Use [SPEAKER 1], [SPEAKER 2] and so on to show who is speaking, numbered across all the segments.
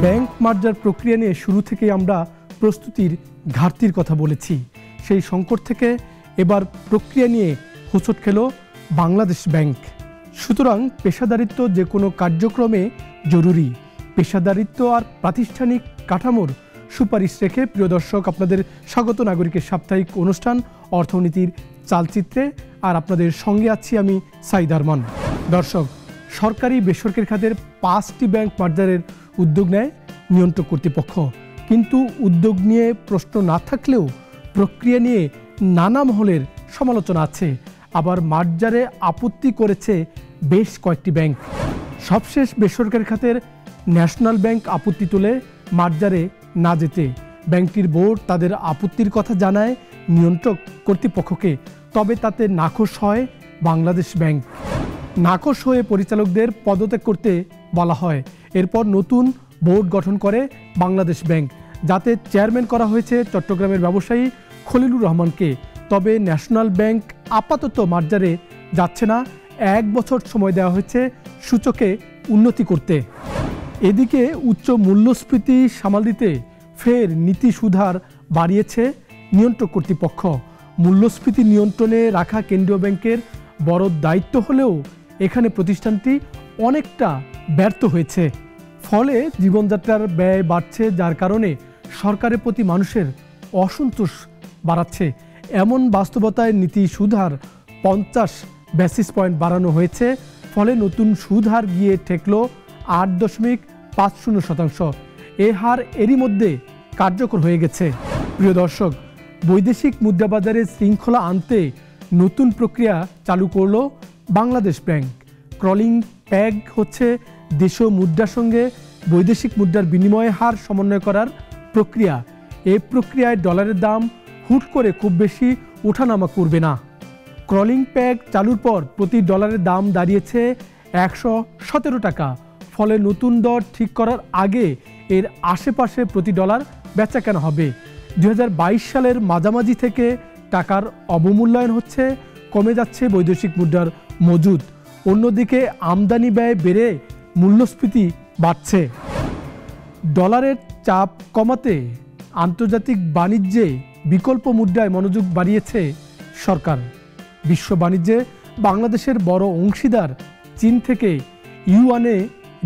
[SPEAKER 1] Bank মার্জার প্রক্রিয়া নিয়ে শুরু থেকেই আমরা প্রস্তুতির ঘাটতির কথা বলেছি। সেই সংকট থেকে এবার প্রক্রিয়া নিয়ে হোঁচট খেল বাংলাদেশ ব্যাংক। সুতরাং পেশাদারিত্ব যে কোনো কার্যক্রমে জরুরি। পেশাদারিত্ব আর প্রাতিষ্ঠানিক কাঠামোর সুপারিশ রেখে প্রিয় দর্শক, আপনাদের স্বাগত নাগরিকের সাপ্তাহিক অনুষ্ঠান অর্থনীতির চালচিত্রে। আর আপনাদের সঙ্গে আছি আমি সাইদ আরমান। দর্শক, সরকারি বেসরকারি খাতের 5টি ব্যাংক মার্জারের উদ্যোগ নেয় নিয়ন্ত্রক কর্তৃপক্ষ। কিন্তু উদ্যোগ নিয়ে প্রশ্ন না থাকলেও প্রক্রিয়া নিয়ে নানা মহলের সমালোচনা আছে। আবার মার্জারে আপত্তি করেছে বেশ কয়েকটি ব্যাংক। সবশেষ বেসরকারি খাতের ন্যাশনাল ব্যাংক আপত্তি তোলে মার্জারে না যেতে। ব্যাংকটির বোর্ড তাদের আপত্তির কথা জানায় নিয়ন্ত্রক কর্তৃপক্ষকে, তবে তাতে নাখোশ হয় বাংলাদেশ ব্যাংক। নাখোশ হয়ে পরিচালকদের পদত্যাগ করতে বলা হয়। এরপর নতুন বোর্ড গঠন করে বাংলাদেশ ব্যাংক, যাতে চেয়ারম্যান করা হয়েছে চট্টগ্রামের ব্যবসায়ী খলিলুর রহমানকে। তবে ন্যাশনাল ব্যাংক আপাতত মার্জারে যাচ্ছে না। 1 বছর সময় দেওয়া হয়েছে সূচকে উন্নতি করতে। এদিকে উচ্চ মূল্যস্ফীতি সামাল দিতে ফের নীতি সুধার বাড়িয়েছে নিয়ন্ত্রক কর্তৃপক্ষ। মূল্যস্ফীতি নিয়ন্ত্রণে রাখা কেন্দ্রীয় ব্যাংকের বড় দায়িত্ব হলেও এখানে প্রতিষ্ঠানটি অনেকটা ব্যর্থ হয়েছে। ফলে জীবনযাত্রার ব্যয় বাড়ছে, যার কারণে সরকারের প্রতি মানুষের অসন্তোষ বাড়াচ্ছে। এমন বাস্তবতায় নীতি সুদহার 50 বেসিস পয়েন্ট বাড়ানো হয়েছে। ফলে নতুন সুদহার গিয়ে ঠেকল 8.50%। এ হার এরই মধ্যে কার্যকর হয়ে গেছে। প্রিয় দর্শক, বৈদেশিক মুদ্রাবাজারে শৃঙ্খলা আনতে নতুন প্রক্রিয়া চালু করল বাংলাদেশ ব্যাংক। ক্রলিং প্যাগ হচ্ছে দেশীয় মুদ্রার সঙ্গে বৈদেশিক মুদ্রার বিনিময় হার সমন্বয় করার প্রক্রিয়া। এই প্রক্রিয়ায় ডলারের দাম হুট করে খুব বেশি ওঠানামা করবে না। ক্রলিং প্যাগ চালুর পর প্রতি ডলারের দাম দাঁড়িয়েছে 117 টাকা। ফলে নতুন দর ঠিক করার আগে এর আশেপাশে প্রতি ডলার বেচা কেনা হবে। 2022 সালের মাঝামাঝি থেকে টাকার অবমূল্যায়ন হচ্ছে, কমে যাচ্ছে বৈদেশিক মুদ্রার মজুদ। অন্যদিকে আমদানি ব্যয় বেড়ে মূল্যস্ফীতি বাড়ছে। ডলারের চাপ কমাতে আন্তর্জাতিক বাণিজ্যে বিকল্প মুদ্রায় মনোযোগ বাড়িয়েছে সরকার। বিশ্ব বাণিজ্যে বাংলাদেশের বড় অংশীদার চীন থেকে ইউয়ানে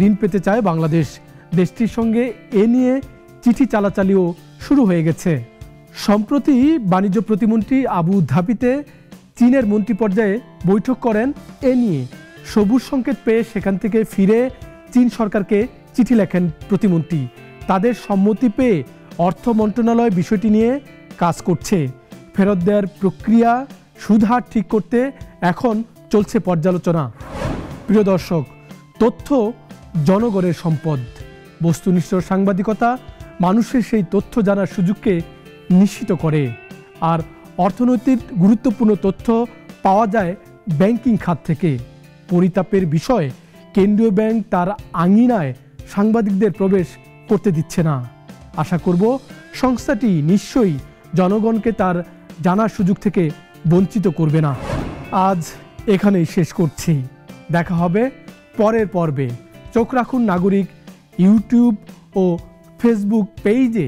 [SPEAKER 1] ঋণ পেতে চায় বাংলাদেশ। দেশটির সঙ্গে এ নিয়ে চিঠি চালাচালিও শুরু হয়ে গেছে। সম্প্রতি বাণিজ্য প্রতিমন্ত্রী আবু ধাবিতে চীনের মন্ত্রী পর্যায়ে বৈঠক করেন এ নিয়ে। সবুজ সংকেত পেয়ে সেখান থেকে ফিরে চীন সরকারকে চিঠি লেখেন প্রতিমন্ত্রী। তাদের সম্মতি পেয়ে অর্থ মন্ত্রণালয় বিষয়টি নিয়ে কাজ করছে। ফেরত দেওয়ার প্রক্রিয়া, সুদহার ঠিক করতে এখন চলছে পর্যালোচনা। প্রিয় দর্শক, তথ্য জনগণের সম্পদ। বস্তুনিষ্ঠ সাংবাদিকতা মানুষের সেই তথ্য জানার সুযোগকে নিশ্চিত করে। আর অর্থনৈতিক গুরুত্বপূর্ণ তথ্য পাওয়া যায় ব্যাংকিং খাত থেকে। পরিতাপের বিষয়, কেন্দ্রীয় ব্যাংক তার আঙিনায় সাংবাদিকদের প্রবেশ করতে দিচ্ছে না। আশা করব সংস্থাটি নিশ্চয়ই জনগণকে তার জানার সুযোগ থেকে বঞ্চিত করবে না। আজ এখানেই শেষ করছি। দেখা হবে পরের পর্বে। চোখ রাখুন নাগরিক ইউটিউব ও ফেসবুক পেজে।